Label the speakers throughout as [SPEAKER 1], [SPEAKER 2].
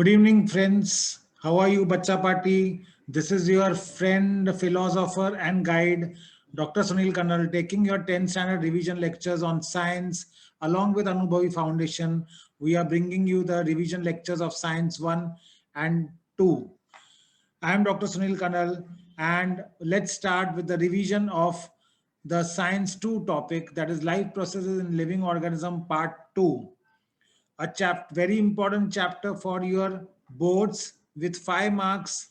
[SPEAKER 1] Good evening, friends. How are you, Bacha Party? This is your friend, philosopher, and guide, Dr. Sunil Kannal, taking your 10th standard revision lectures on science along with Anubhavi Foundation. We are bringing you the revision lectures of Science 1 and 2. I am Dr. Sunil Kannal, and let's start with the revision of the Science 2 topic, that is Life Processes in Living Organism Part 2, a very important chapter for your boards with 5 marks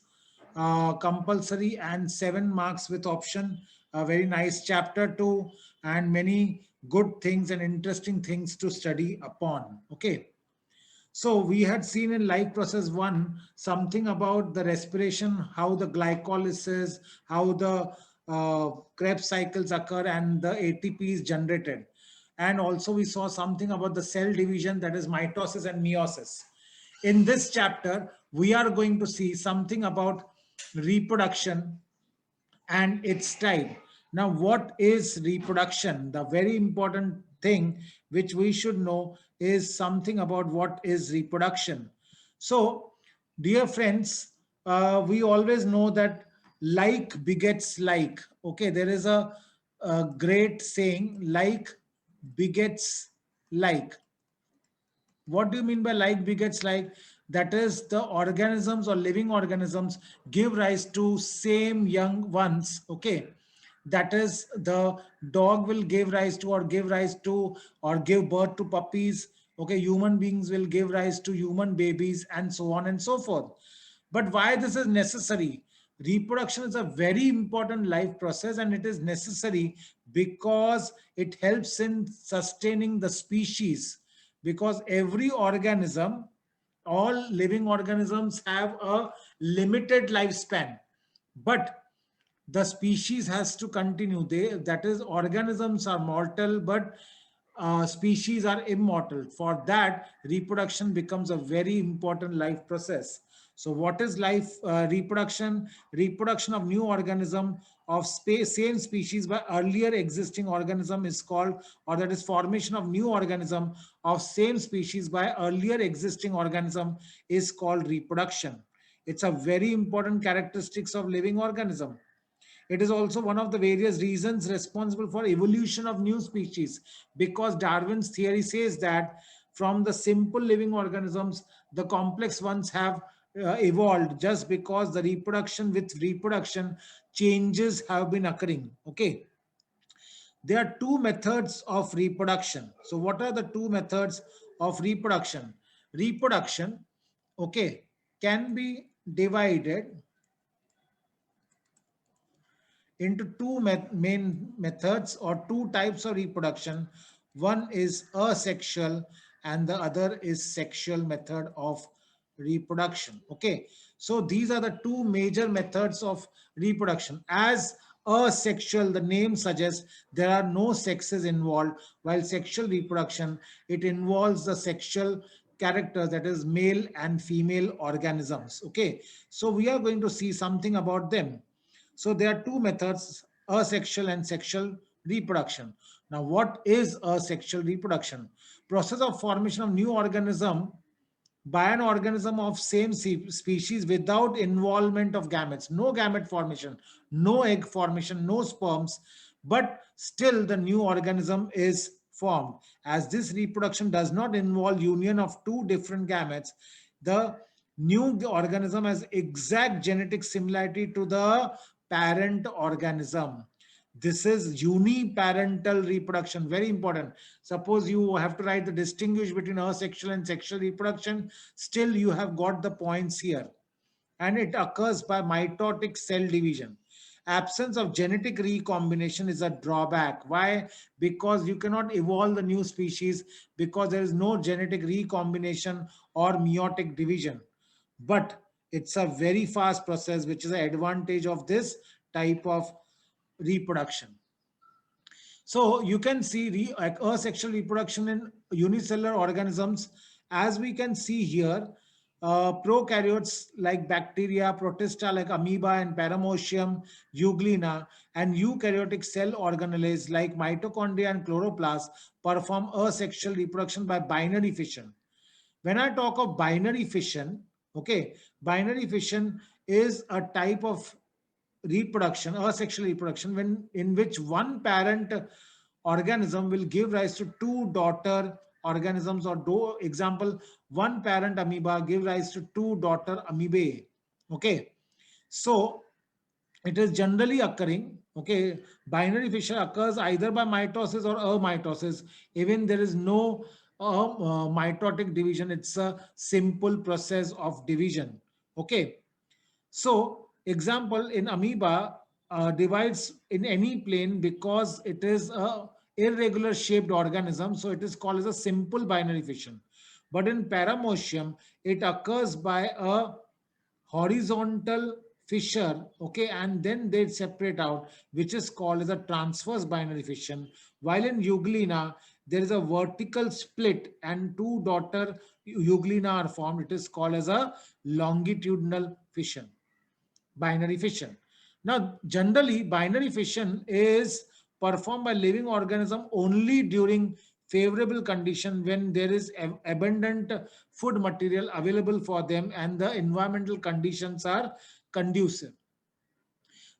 [SPEAKER 1] compulsory and 7 marks with option. A very nice chapter too, and many good things and interesting things to study upon. Okay. So we had seen in life process one something about the respiration, how the glycolysis, how the Krebs cycles occur, and the ATP is generated. And also we saw something about the cell division, that is mitosis and meiosis. In this chapter, we are going to see something about reproduction and its type. Now, what is reproduction? The very important thing which we should know is something about what is reproduction. So, dear friends, we always know that like begets like. Okay, there is a great saying, like begets like. What do you mean by like begets like? That is, the organisms or living organisms give rise to same young ones. Okay, that is, the dog will give rise to or give birth to puppies. Okay, human beings will give rise to human babies, and so on and so forth. But why this is necessary? Reproduction is a very important life process, and it is necessary because it helps in sustaining the species. Because every organism, all living organisms have a limited lifespan, but the species has to continue. That is, organisms are mortal, but species are immortal. For that, reproduction becomes a very important life process. So what is life reproduction? Reproduction of new organism of same species by earlier existing organism is called, or that is formation of new organism of same species by earlier existing organism is called reproduction. It's a very important characteristics of living organism. It is also one of the various reasons responsible for evolution of new species, because Darwin's theory says that from the simple living organisms, the complex ones have evolved just because the reproduction with reproduction changes have been occurring. Okay. There are two methods of reproduction. So what are the two methods of reproduction? Reproduction, okay, can be divided into two main methods or two types of reproduction. One is asexual and the other is sexual method of reproduction. Okay, so these are the two major methods of reproduction. As asexual, the name suggests there are no sexes involved, while sexual reproduction, it involves the sexual characters, that is male and female organisms. Okay, so we are going to see something about them. So there are two methods, asexual and sexual reproduction. Now, what is asexual reproduction? Process of formation of new organism by an organism of same species without involvement of gametes. No gamete formation, no egg formation, no sperms, but still the new organism is formed. As this reproduction does not involve union of two different gametes, the new organism has exact genetic similarity to the parent organism. This is uniparental reproduction, very important. Suppose you have to write the distinguish between asexual and sexual reproduction, still you have got the points here. And it occurs by mitotic cell division. Absence of genetic recombination is a drawback. Why? Because you cannot evolve the new species because there is no genetic recombination or meiotic division. But it's a very fast process, which is an advantage of this type of reproduction. So you can see asexual reproduction in unicellular organisms. As we can see here, prokaryotes like bacteria, protista like amoeba and paramecium, euglena, and eukaryotic cell organelles like mitochondria and chloroplast perform asexual reproduction by binary fission. When I talk of binary fission, Okay, binary fission is a type of reproduction, asexual reproduction, when in which one parent organism will give rise to two daughter organisms, or do example, one parent amoeba give rise to two daughter amoebae. Okay, so it is generally occurring. Okay, binary fission occurs either by mitosis or amitosis. Even there is no mitotic division, it's a simple process of division. Okay, so example, in amoeba divides in any plane because it is a irregular shaped organism, so it is called as a simple binary fission. But in paramecium it occurs by a horizontal fissure, okay, and then they separate out, which is called as a transverse binary fission. While in euglena there is a vertical split and two daughter euglena are formed, it is called as a longitudinal fission, binary fission. Now, generally, binary fission is performed by living organism only during favorable condition, when there is abundant food material available for them and the environmental conditions are conducive.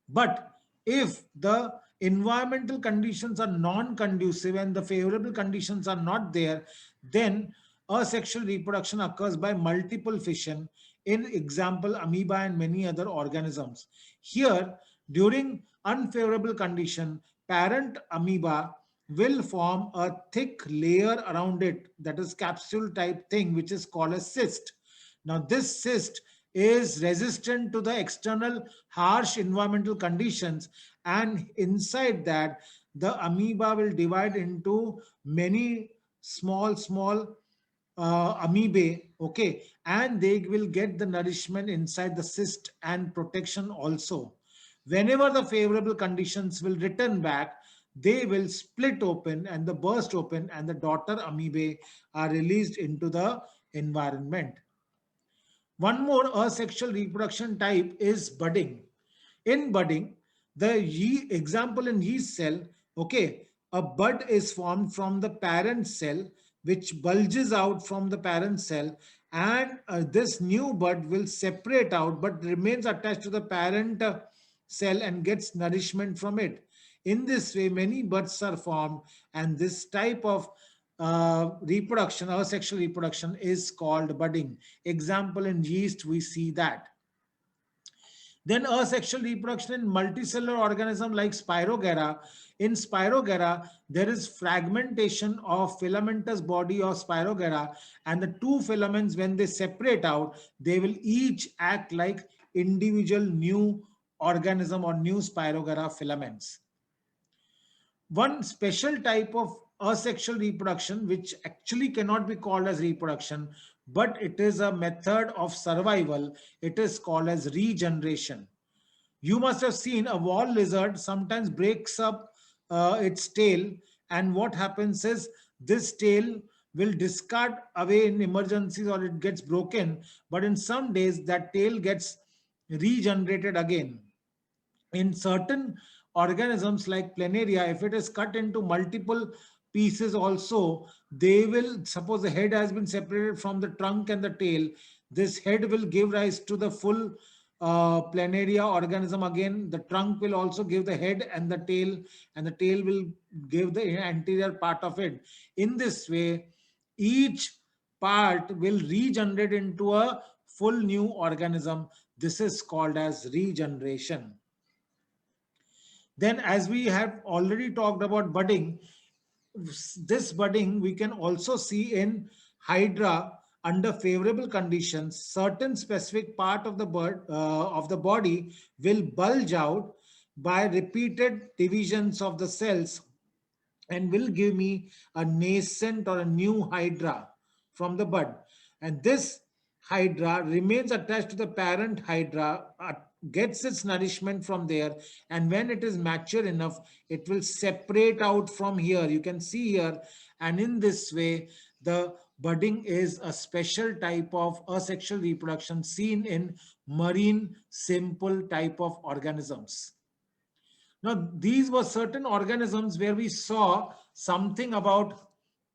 [SPEAKER 1] But if the environmental conditions are non-conducive and the favorable conditions are not there, then asexual reproduction occurs by multiple fission, in example amoeba and many other organisms. Here, during unfavorable condition, parent amoeba will form a thick layer around it, that is capsule type thing, which is called a cyst. Now this cyst is resistant to the external harsh environmental conditions, and inside that the amoeba will divide into many small amoebae, okay, and they will get the nourishment inside the cyst and protection also. Whenever the favorable conditions will return back, they will split open and the burst open, and the daughter amoebae are released into the environment. One more asexual reproduction type is budding. In budding, the example in yeast cell, okay, a bud is formed from the parent cell, which bulges out from the parent cell, and this new bud will separate out but remains attached to the parent cell and gets nourishment from it. In this way, many buds are formed, and this type of reproduction, asexual reproduction, is called budding. Example in yeast, we see that. Then asexual reproduction in multicellular organism like Spirogyra. In Spirogyra, there is fragmentation of filamentous body of Spirogyra, and the two filaments, when they separate out, they will each act like individual new organism or new Spirogyra filaments. One special type of asexual reproduction, which actually cannot be called as reproduction, but it is a method of survival, it is called as regeneration. You must have seen a wall lizard sometimes breaks up its tail, and what happens is this tail will discard away in emergencies or it gets broken, but in some days that tail gets regenerated again. In certain organisms like planaria, if it is cut into multiple pieces also, they will, suppose the head has been separated from the trunk and the tail, this head will give rise to the full planaria organism again. The trunk will also give the head and the tail will give the anterior part of it. In this way, each part will regenerate into a full new organism. This is called as regeneration. Then, as we have already talked about budding, this budding we can also see in hydra under favorable conditions. Certain specific part of the bird of the body will bulge out by repeated divisions of the cells and will give me a nascent or a new hydra from the bud. And this hydra remains attached to the parent hydra, gets its nourishment from there, and when it is mature enough, it will separate out from here. You can see here, and in this way, the budding is a special type of asexual reproduction seen in marine simple type of organisms. Now, these were certain organisms where we saw something about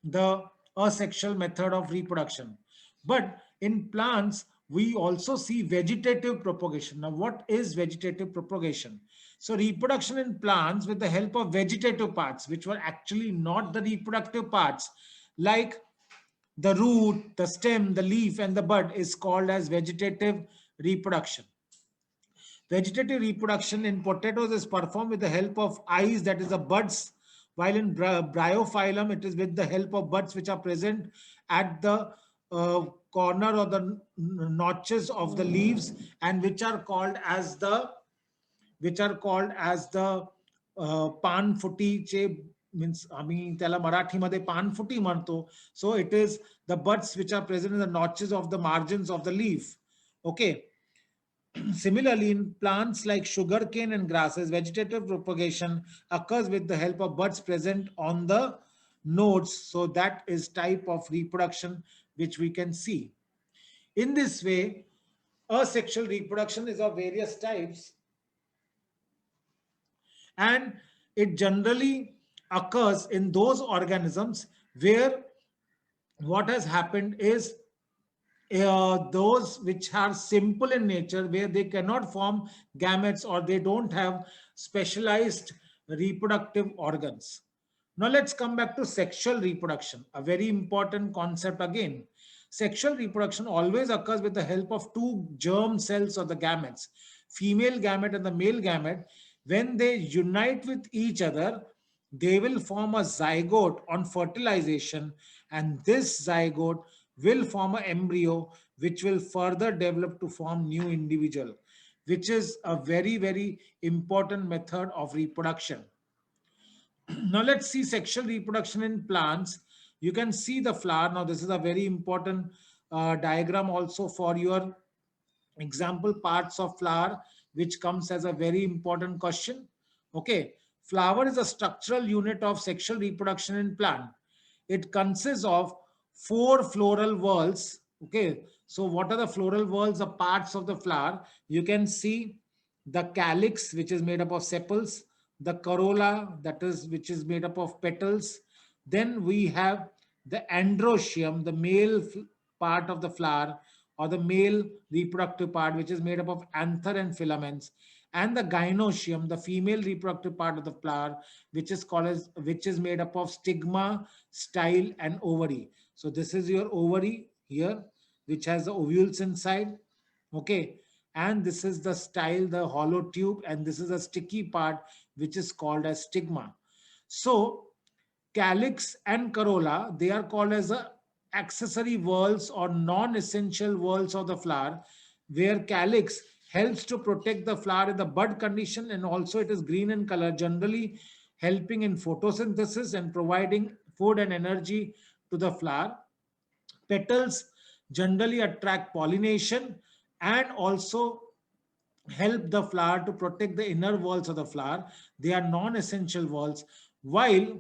[SPEAKER 1] the asexual method of reproduction. But in plants, we also see vegetative propagation. Now, what is vegetative propagation? So, reproduction in plants with the help of vegetative parts, which were actually not the reproductive parts, like the root, the stem, the leaf, and the bud, is called as vegetative reproduction. Vegetative reproduction in potatoes is performed with the help of eyes, that is the buds, while in bryophyllum, it is with the help of buds which are present at the corner or the notches of the leaves, and which are called as the पान फुटीचे, means आम्ही त्याला मराठीमध्ये पानफुटी म्हणतो. So it is the buds which are present in the notches of the margins of the leaf. Okay. Similarly, in plants like sugarcane and grasses, vegetative propagation occurs with the help of buds present on the nodes. So that is type of reproduction which we can see. In this way, asexual reproduction is of various types, and it generally occurs in those organisms where what has happened is those which are simple in nature, where they cannot form gametes or they don't have specialized reproductive organs. Now let's come back to sexual reproduction, a very important concept again. Sexual reproduction always occurs with the help of two germ cells or the gametes, female gamete and the male gamete. When they unite with each other, they will form a zygote on fertilization, and this zygote will form an embryo which will further develop to form new individual, which is a very, very important method of reproduction. Now let's see sexual reproduction in plants. You can see the flower. Now this is a very important diagram also for your example parts of flower, which comes as a very important question. Okay, flower is a structural unit of sexual reproduction in plant. It consists of four floral whorls. Okay, so what are the floral whorls? The parts of the flower. You can see the calyx, which is made up of sepals, the corolla, that is which is made up of petals. Then we have the androecium, the male part of the flower, or the male reproductive part, which is made up of anther and filaments, and the gynoecium, the female reproductive part of the flower, which is made up of stigma, style, and ovary. So this is your ovary here, which has the ovules inside. Okay, and this is the style, the hollow tube, and this is a sticky part which is called as stigma. So calyx and corolla, they are called as the accessory whorls or non-essential whorls of the flower, where calyx helps to protect the flower in the bud condition, and also it is green in color, generally helping in photosynthesis and providing food and energy to the flower. Petals generally attract pollination and also help the flower to protect the inner walls of the flower. They are non-essential walls, while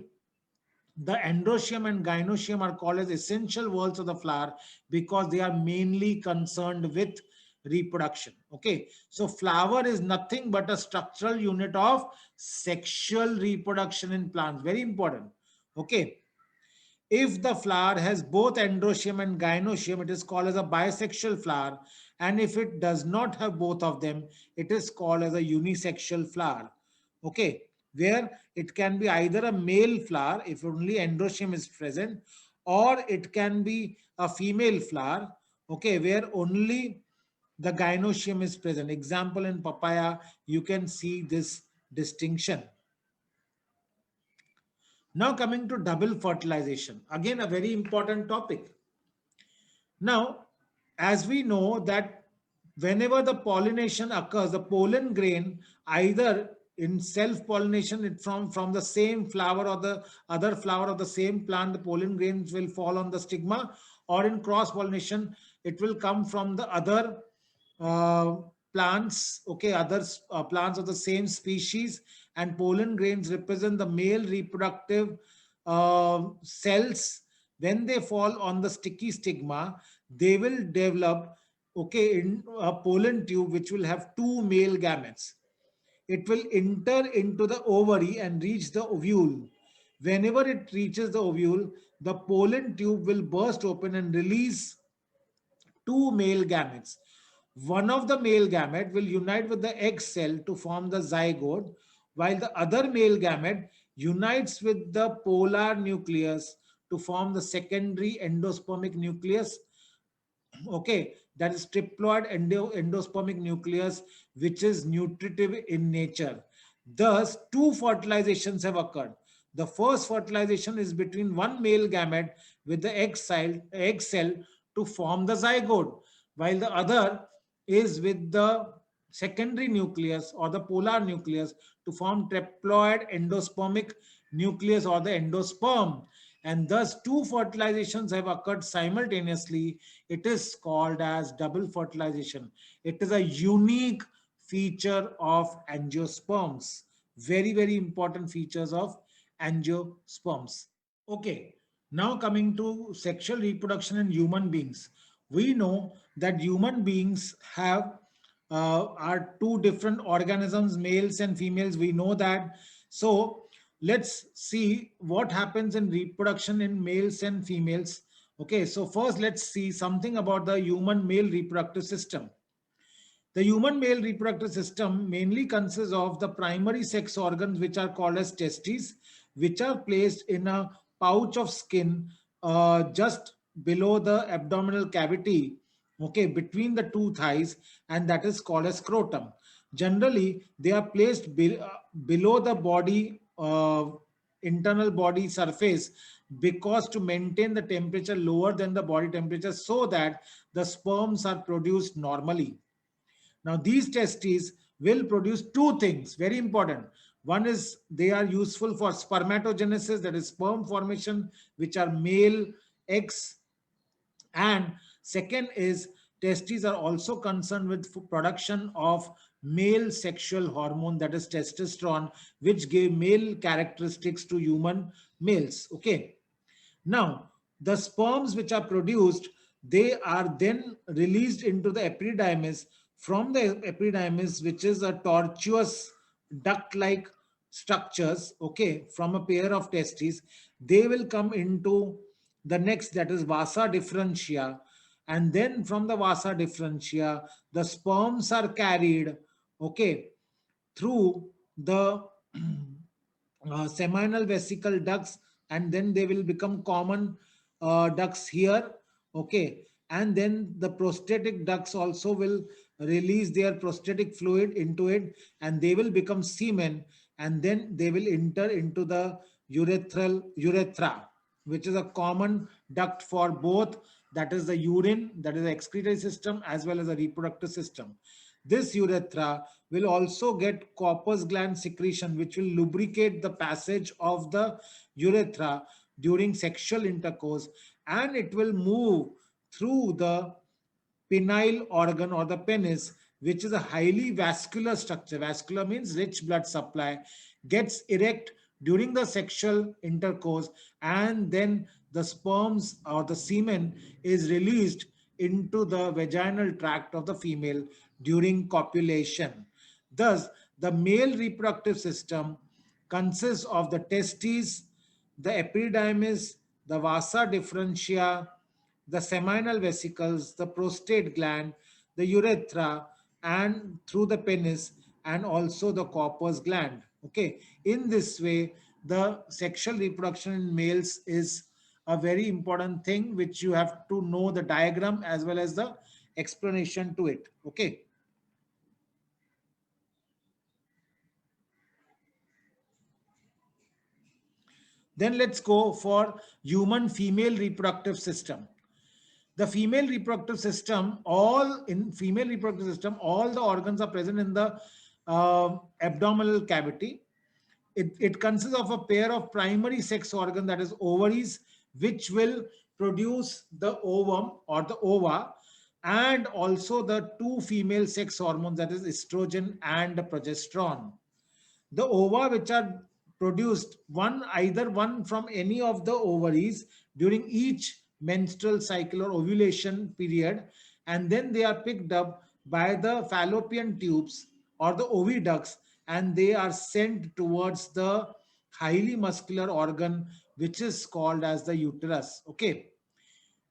[SPEAKER 1] the androecium and gynoecium are called as essential walls of the flower because they are mainly concerned with reproduction. Okay, so flower is nothing but a structural unit of sexual reproduction in plants. Very important. Okay, if the flower has both androecium and gynoecium, it is called as a bisexual flower. And if it does not have both of them, it is called as a unisexual flower. Okay, where it can be either a male flower if only androecium is present, or it can be a female flower, okay, where only the gynoecium is present. Example, in papaya, you can see this distinction. Now coming to double fertilization, again a very important topic. Now, as we know that whenever the pollination occurs, the pollen grain, either in self-pollination from the same flower or the other flower of the same plant, the pollen grains will fall on the stigma, or in cross-pollination, it will come from the other uh, plants, okay, other plants of the same species, and pollen grains represent the male reproductive cells. When they fall on the sticky stigma, they will develop, okay, in a pollen tube which will have two male gametes. It will enter into the ovary and reach the ovule. Whenever it reaches the ovule, the pollen tube will burst open and release two male gametes. One of the male gamete will unite with the egg cell to form the zygote, while the other male gamete unites with the polar nucleus to form the secondary endospermic nucleus. Okay, that is triploid endospermic nucleus, which is nutritive in nature. Thus, two fertilizations have occurred. The first fertilization is between one male gamete with the egg cell to form the zygote, while the other is with the secondary nucleus or the polar nucleus to form triploid endospermic nucleus or the endosperm. And thus, two fertilizations have occurred simultaneously. It is called as double fertilization. It is a unique feature of angiosperms. Very, very important features of angiosperms. Okay, now coming to sexual reproduction in human beings. We know that human beings have are two different organisms, males and females. We know that. So let's see what happens in reproduction in males and females. Okay, so first let's see something about the human male reproductive system. The human male reproductive system mainly consists of the primary sex organs, which are called as testes, which are placed in a pouch of skin just below the abdominal cavity, okay, between the two thighs, and that is called as scrotum. Generally, they are placed below the body, internal body surface, because to maintain the temperature lower than the body temperature so that the sperms are produced normally. Now, these testes will produce two things, very important. One is they are useful for spermatogenesis, that is sperm formation, which are male eggs. And second is testes are also concerned with production of male sexual hormone, that is testosterone, which give male characteristics to human males. Okay. Now, the sperms which are produced, they are then released into the epididymis. From the epididymis, which is a tortuous duct-like structures, okay, from a pair of testes, they will come into the next, that is vasa differentia. And then from the vasa differentia, the sperms are carried, okay, through the seminal vesicle ducts, and then they will become common ducts here, okay, and then the prostatic ducts also will release their prostatic fluid into it, and they will become semen, and then they will enter into the urethra, which is a common duct for both, that is the urine, that is the excretory system, as well as the reproductive system. This urethra will also get corpus gland secretion, which will lubricate the passage of the urethra during sexual intercourse, and it will move through the penile organ or the penis, which is a highly vascular structure. Vascular means rich blood supply, gets erect during the sexual intercourse, and then the sperms or the semen is released into the vaginal tract of the female during copulation. Thus, the male reproductive system consists of the testes, the epididymis, the vasa differentia, the seminal vesicles, the prostate gland, the urethra, and through the penis, and also the corpus gland. Okay, in this way, the sexual reproduction in males is a very important thing which you have to know the diagram as well as the explanation to it. Okay. Then let's go for human female reproductive system. The female reproductive system, all in female reproductive system, all the organs are present in the abdominal cavity. It consists of a pair of primary sex organ, that is ovaries, which will produce the ovum or the ova, and also the two female sex hormones, that is estrogen and progesterone. The ova which are produced, one either one from any of the ovaries during each menstrual cycle or ovulation period, and then they are picked up by the fallopian tubes or the oviducts, and they are sent towards the highly muscular organ which is called as the uterus. Okay,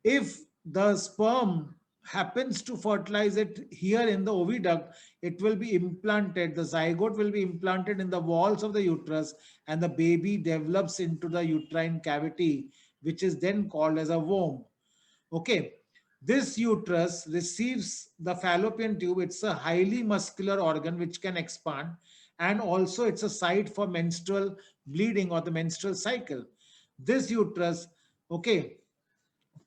[SPEAKER 1] if the sperm happens to fertilize it here in the oviduct, it will be implanted, the zygote will be implanted in the walls of the uterus, and the baby develops into the uterine cavity, which is then called as a womb. Okay. This uterus receives the fallopian tube. It's a highly muscular organ which can expand, and also it's a site for menstrual bleeding or the menstrual cycle. This uterus, okay,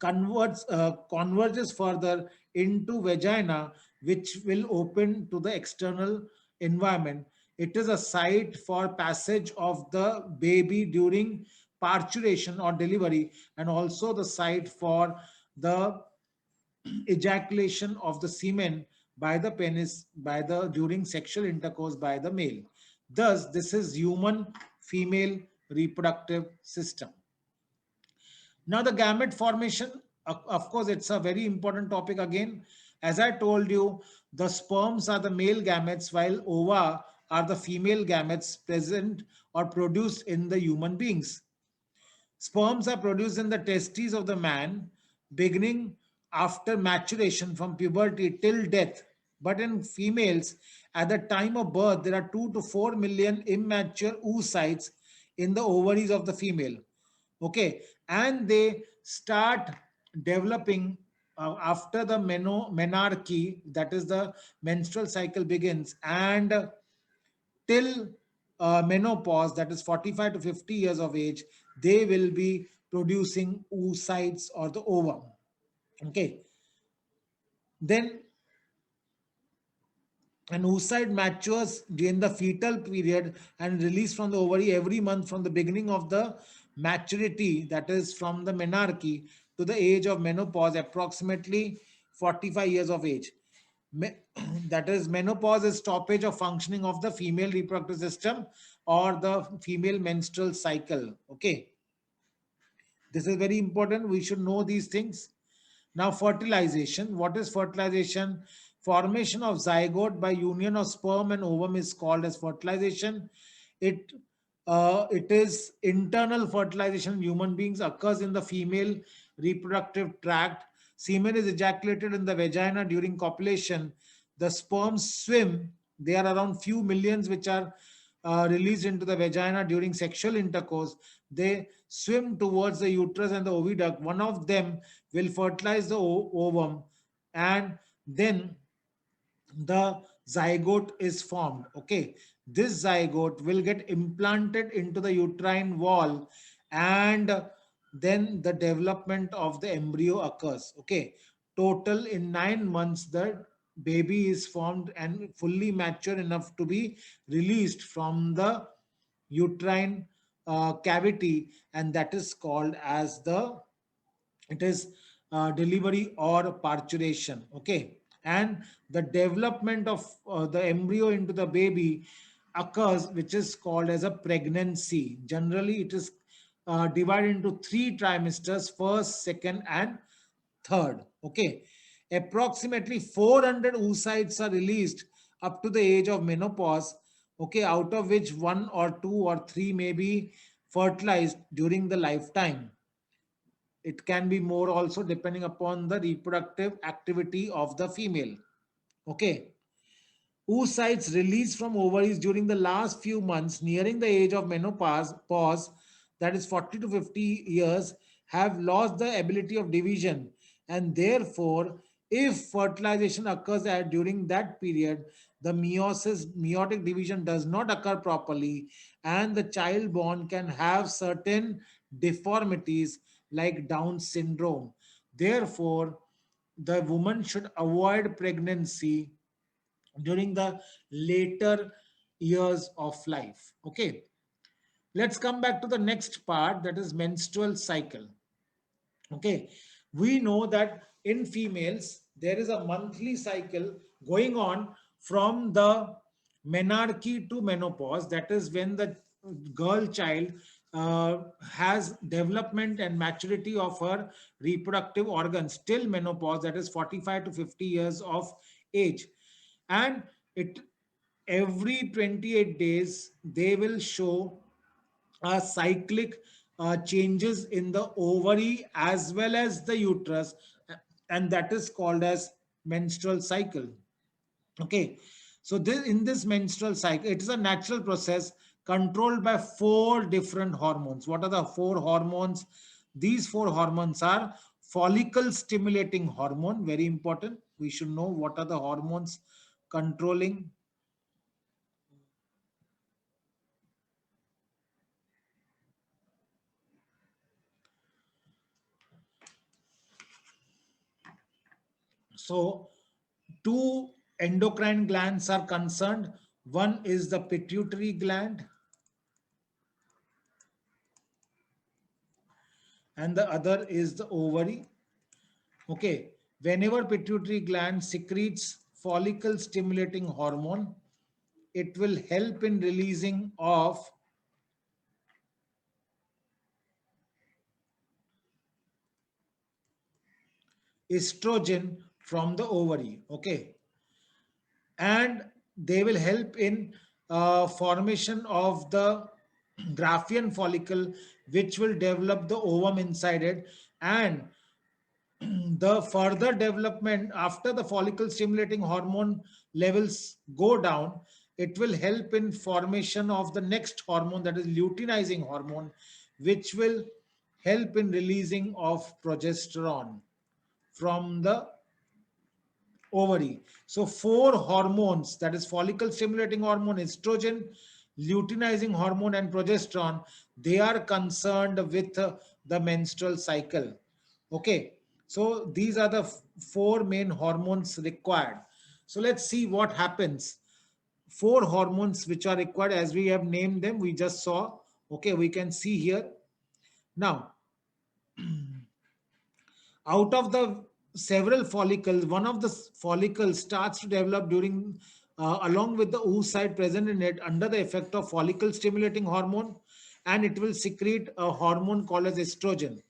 [SPEAKER 1] converges further into vagina, which will open to the external environment. It is a site for passage of the baby during parturition or delivery, and also the site for the ejaculation of the semen by the penis by the during sexual intercourse by the male. Thus, this is human female reproductive system. Now, the gamete formation, of course, it's a very important topic again. As I told you, the sperms are the male gametes, while ova are the female gametes present or produced in the human beings. Sperms are produced in the testes of the man, beginning after maturation from puberty till death. But in females, at the time of birth, there are 2 to 4 million immature oocytes in the ovaries of the female. Okay, and they start developing after the menarche, that is the menstrual cycle begins, and till menopause, that is 45 to 50 years of age, they will be producing oocytes or the ovum. Okay, then an oocyte matures during the fetal period and released from the ovary every month from the beginning of the maturity, that is from the menarche to the age of menopause, approximately 45 years of age. That is, menopause is stoppage of functioning of the female reproductive system or the female menstrual cycle. Okay, this is very important. We should know these things. Now, fertilization. What is fertilization? Formation of zygote by union of sperm and ovum is called as fertilization. It it is internal fertilization in human beings, occurs in the female reproductive tract. Semen is ejaculated in the vagina during copulation. The sperms swim. They are around few millions, which are released into the vagina during sexual intercourse. They swim towards the uterus and the oviduct. One of them will fertilize the ovum, and then the zygote is formed. Okay, this zygote will get implanted into the uterine wall, and then the development of the embryo occurs. Okay, total in 9 months the baby is formed and fully mature enough to be released from the uterine cavity, and that is called as the it is delivery or parturition. Okay, and the development of the embryo into the baby occurs, which is called as a pregnancy. Generally it is divided into three trimesters: first, second, and third. Okay, approximately 400 oocytes are released up to the age of menopause. Okay, out of which one or two or three may be fertilized during the lifetime. It can be more also, depending upon the reproductive activity of the female. Okay. Oocytes released from ovaries during the last few months nearing the age of menopause, that is 40 to 50 years, have lost the ability of division, and therefore, if fertilization occurs during that period, the meiotic division does not occur properly, and the child born can have certain deformities like Down syndrome. Therefore, the woman should avoid pregnancy during the later years of life. Okay, let's come back to the next part, that is menstrual cycle. Okay, we know that in females there is a monthly cycle going on from the menarche to menopause. That is when the girl child has development and maturity of her reproductive organs till menopause, that is 45 to 50 years of age. And it every 28 days they will show cyclic changes in the ovary as well as the uterus, and that is called as menstrual cycle. Okay, so this, in this menstrual cycle, it is a natural process controlled by four different hormones. What are the four hormones? These four hormones are follicle stimulating hormone, very important. We should know what are the hormones controlling. So, two endocrine glands are concerned. One is the pituitary gland, and the other is the ovary. Okay, whenever pituitary gland secretes follicle stimulating hormone, it will help in releasing of estrogen from the ovary. Okay, and they will help in formation of the Graafian follicle, which will develop the ovum inside it, and the further development after the follicle stimulating hormone levels go down, it will help in formation of the next hormone, that is luteinizing hormone, which will help in releasing of progesterone from the ovary. So four hormones, that is follicle stimulating hormone, estrogen, luteinizing hormone, and progesterone, they are concerned with the menstrual cycle. Okay, so these are the four main hormones required. So let's see what happens. Four hormones which are required, as we have named them, we just saw. Okay, we can see here. Now, out of the several follicles, one of the follicles starts to develop during along with the oocyte present in it under the effect of follicle stimulating hormone, and it will secrete a hormone called as estrogen.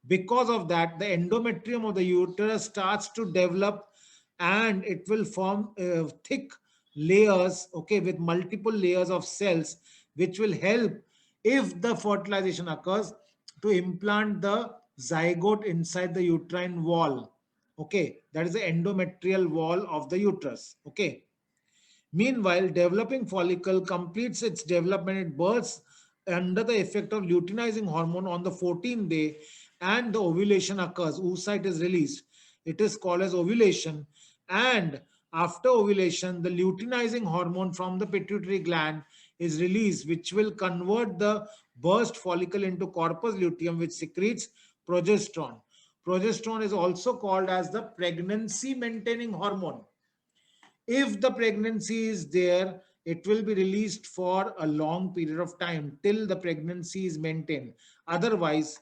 [SPEAKER 1] Because of that, the endometrium of the uterus starts to develop, and it will form thick layers, okay, with multiple layers of cells, which will help, if the fertilization occurs, to implant the zygote inside the uterine wall. Okay, that is the endometrial wall of the uterus. Okay. Meanwhile, developing follicle completes its development. It bursts under the effect of luteinizing hormone on the 14th day, and the ovulation occurs. Oocyte is released. It is called as ovulation. And after ovulation, the luteinizing hormone from the pituitary gland is released, which will convert the burst follicle into corpus luteum, which secretes progesterone. Progesterone is also called as the pregnancy maintaining hormone. If the pregnancy is there, it will be released for a long period of time till the pregnancy is maintained. Otherwise,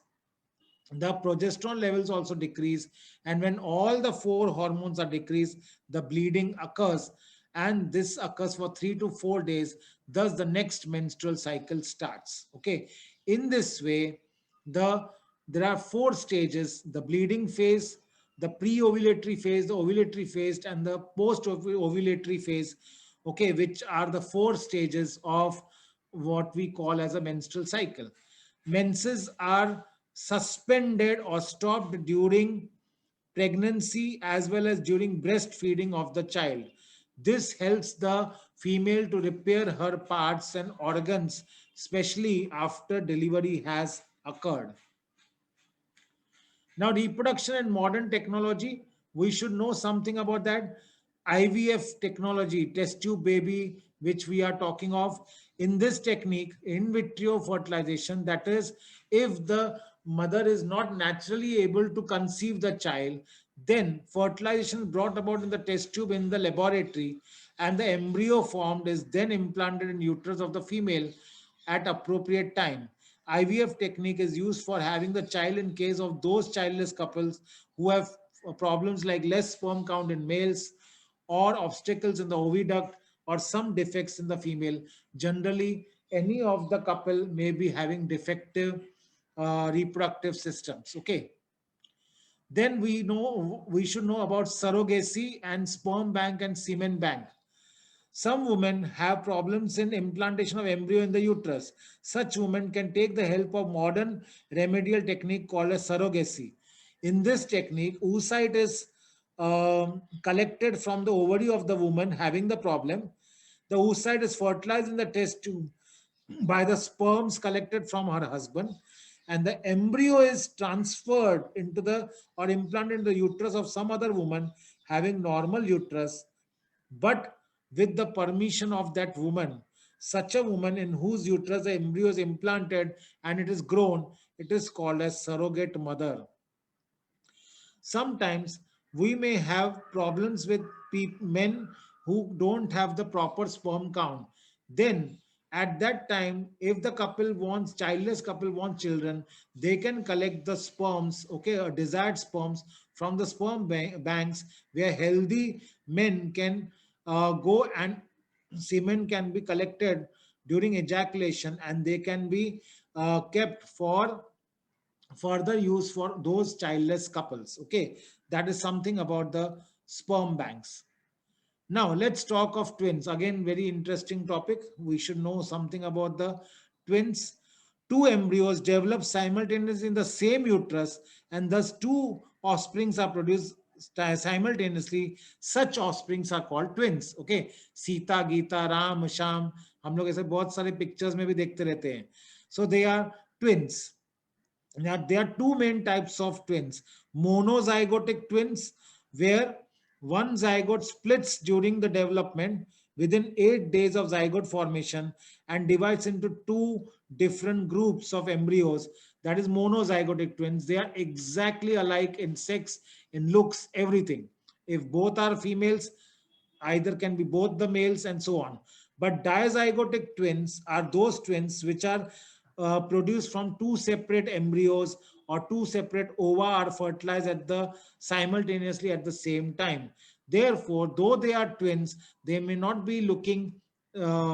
[SPEAKER 1] the progesterone levels also decrease, and when all the four hormones are decreased, the bleeding occurs, and this occurs for 3 to 4 days. Thus the next menstrual cycle starts. Okay, in this way, the there are four stages: the bleeding phase, the pre-ovulatory phase, the ovulatory phase, and the post-ovulatory phase. Okay, which are the four stages of what we call as a menstrual cycle. Menses are suspended or stopped during pregnancy as well as during breastfeeding of the child. This helps the female to repair her parts and organs, especially after delivery has occurred. Now, reproduction and modern technology, we should know something about that. IVF technology, test tube baby, which we are talking of. In this technique, in vitro fertilization, that is, if the mother is not naturally able to conceive the child, then fertilization brought about in the test tube in the laboratory, and the embryo formed is then implanted in uterus of the female at appropriate time. IVF technique is used for having the child in case of those childless couples who have problems like less sperm count in males, or obstacles in the oviduct, or some defects in the female. Generally, any of the couple may be having defective reproductive systems. Okay. Then we should know about surrogacy and sperm bank and semen bank. Some women have problems in implantation of embryo in the uterus. Such women can take the help of modern remedial technique called as surrogacy. In this technique, oocyte is collected from the ovary of the woman having the problem. The oocyte is fertilized in the test tube by the sperms collected from her husband, and the embryo is transferred into the or implanted in the uterus of some other woman having normal uterus, but with the permission of that woman. Such a woman in whose uterus the embryo is implanted and it is grown, it is called as surrogate mother. Sometimes we may have problems with men who don't have the proper sperm count. Then at that time, if the couple wants, childless couple wants children, they can collect the sperms, okay, or desired sperms from the banks, where healthy men can go, and semen can be collected during ejaculation, and they can be kept for further use for those childless couples. Okay, that is something about the sperm banks. Now let's talk of twins. Again, very interesting topic. We should know something about the twins. Two embryos develop simultaneously in the same uterus, and thus two offsprings are produced simultaneously. Such offsprings are called twins. Okay, Sita Gita Ram Shyam, हम लोग ऐसे बहुत सारे pictures में भी देखते रहते हैं. So they are twins. Now, there are two main types of twins: monozygotic twins, where one zygote splits during the development within 8 days of zygote formation and divides into two different groups of embryos. That is monozygotic twins. They are exactly alike in sex, in looks, everything. If both are females, either can be both the males, and so on. But dizygotic twins are those twins which are produced from two separate embryos, or two separate ova are fertilized at the simultaneously at the same time. Therefore, though they are twins, they may not be looking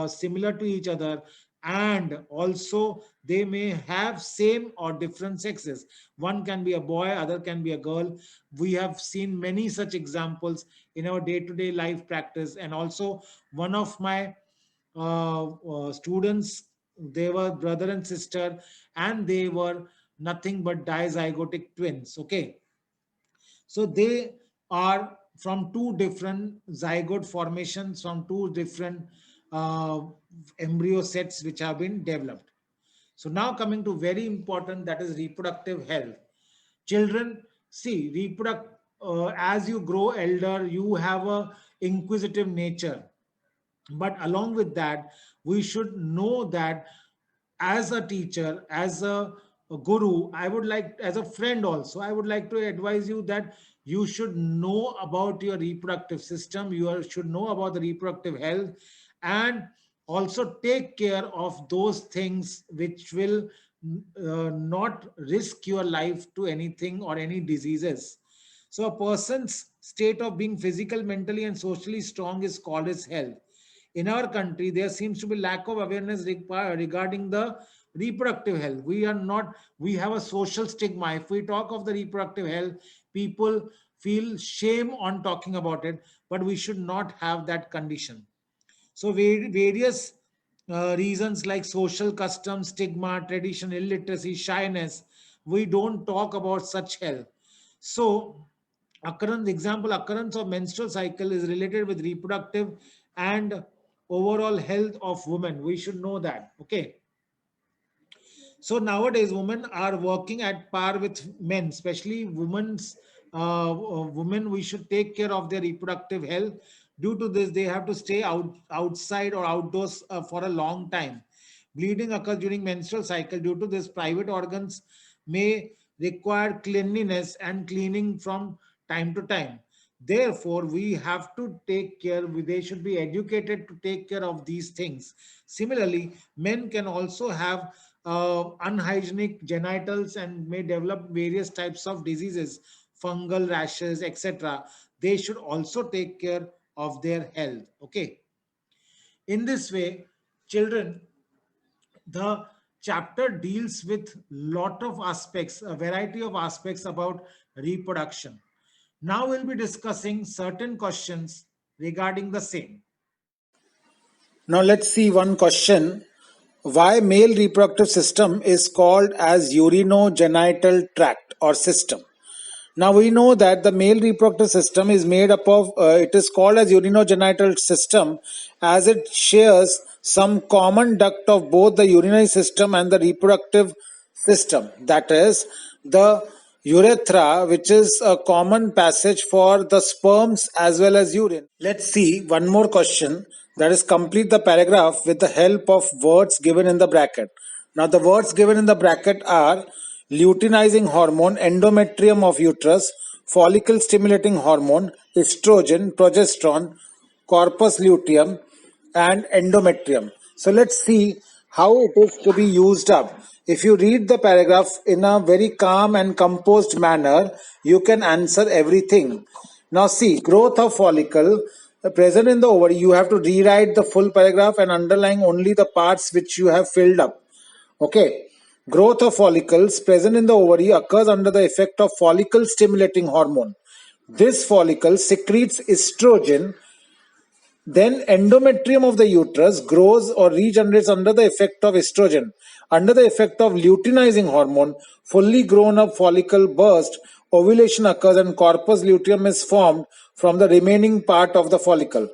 [SPEAKER 1] similar to each other, and also they may have same or different sexes. One can be a boy, other can be a girl. We have seen many such examples in our day-to-day life practice. And also, one of my students, they were brother and sister, and they were nothing but dizygotic twins. Okay, so they are from two different zygote formations, from two different uh, embryo sets which have been developed. So now coming to very important, that is reproductive health. Children, see, as you grow elder, you have a inquisitive nature, but along with that, we should know that as a teacher, as a guru, I would like, as a friend also, I would like to advise you that you should know about your reproductive system. Should know about the reproductive health, and also take care of those things which will not risk your life to anything or any diseases. So a person's state of being physical, mentally, and socially strong is called as health. In our country, there seems to be lack of awareness regarding the reproductive health. We have a social stigma. If we talk of the reproductive health, people feel shame on talking about it, but we should not have that condition. So various reasons like social customs, stigma, tradition, illiteracy, shyness, we don't talk about such health. So occurrence of menstrual cycle is related with reproductive and overall health of women. We should know that. Okay. So nowadays, women are working at par with men, especially women. We should take care of their reproductive health. Due to this, they have to stay outside or outdoors for a long time. Bleeding occurs during menstrual cycle. Due to this, private organs may require cleanliness and cleaning from time to time. Therefore, we have to take care. They should be educated to take care of these things. Similarly, men can also have unhygienic genitals and may develop various types of diseases, fungal rashes, etc. They should also take care of their health. Okay. In this way, children, the chapter deals with lot of aspects, a variety of aspects about reproduction. Now we'll be discussing certain questions regarding the same.
[SPEAKER 2] Now let's see one question. Why male reproductive system is called as urinogenital tract or system? Now we know that the male reproductive system is made up of, it is called as urinogenital system, as it shares some common duct of both the urinary system and the reproductive system. That is the urethra, which is a common passage for the sperms as well as urine. Let's see one more question, that is complete the paragraph with the help of words given in the bracket. Now the words given in the bracket are luteinizing hormone, endometrium of uterus, follicle stimulating hormone, estrogen, progesterone, corpus luteum, and endometrium. So let's see how it is to be used up. If you read the paragraph in a very calm and composed manner, you can answer everything. Now see, growth of follicle present in the ovary, you have to rewrite the full paragraph and underline only the parts which you have filled up. Okay. Growth of follicles present in the ovary occurs under the effect of follicle stimulating hormone. This follicle secretes estrogen. Then endometrium of the uterus grows or regenerates under the effect of estrogen. Under the effect of luteinizing hormone, fully grown up follicle burst, ovulation occurs and corpus luteum is formed from the remaining part of the follicle.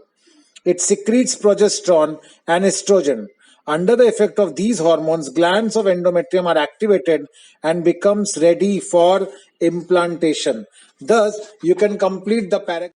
[SPEAKER 2] It secretes progesterone and estrogen. Under the effect of these hormones, glands of endometrium are activated and becomes ready for implantation. Thus, you can complete the paragraph.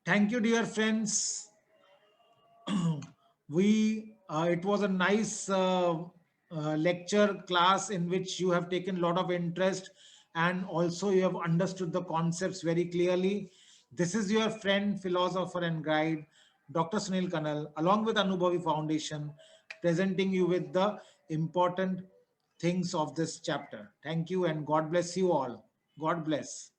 [SPEAKER 1] Thank you, dear friends. It was a nice lecture class in which you have taken a lot of interest, and also you have understood the concepts very clearly. This is your friend, philosopher, and guide, Dr. Sunil Kanal, along with Anubhavi Foundation, presenting you with the important things of this chapter. Thank you, and God bless you all. God bless.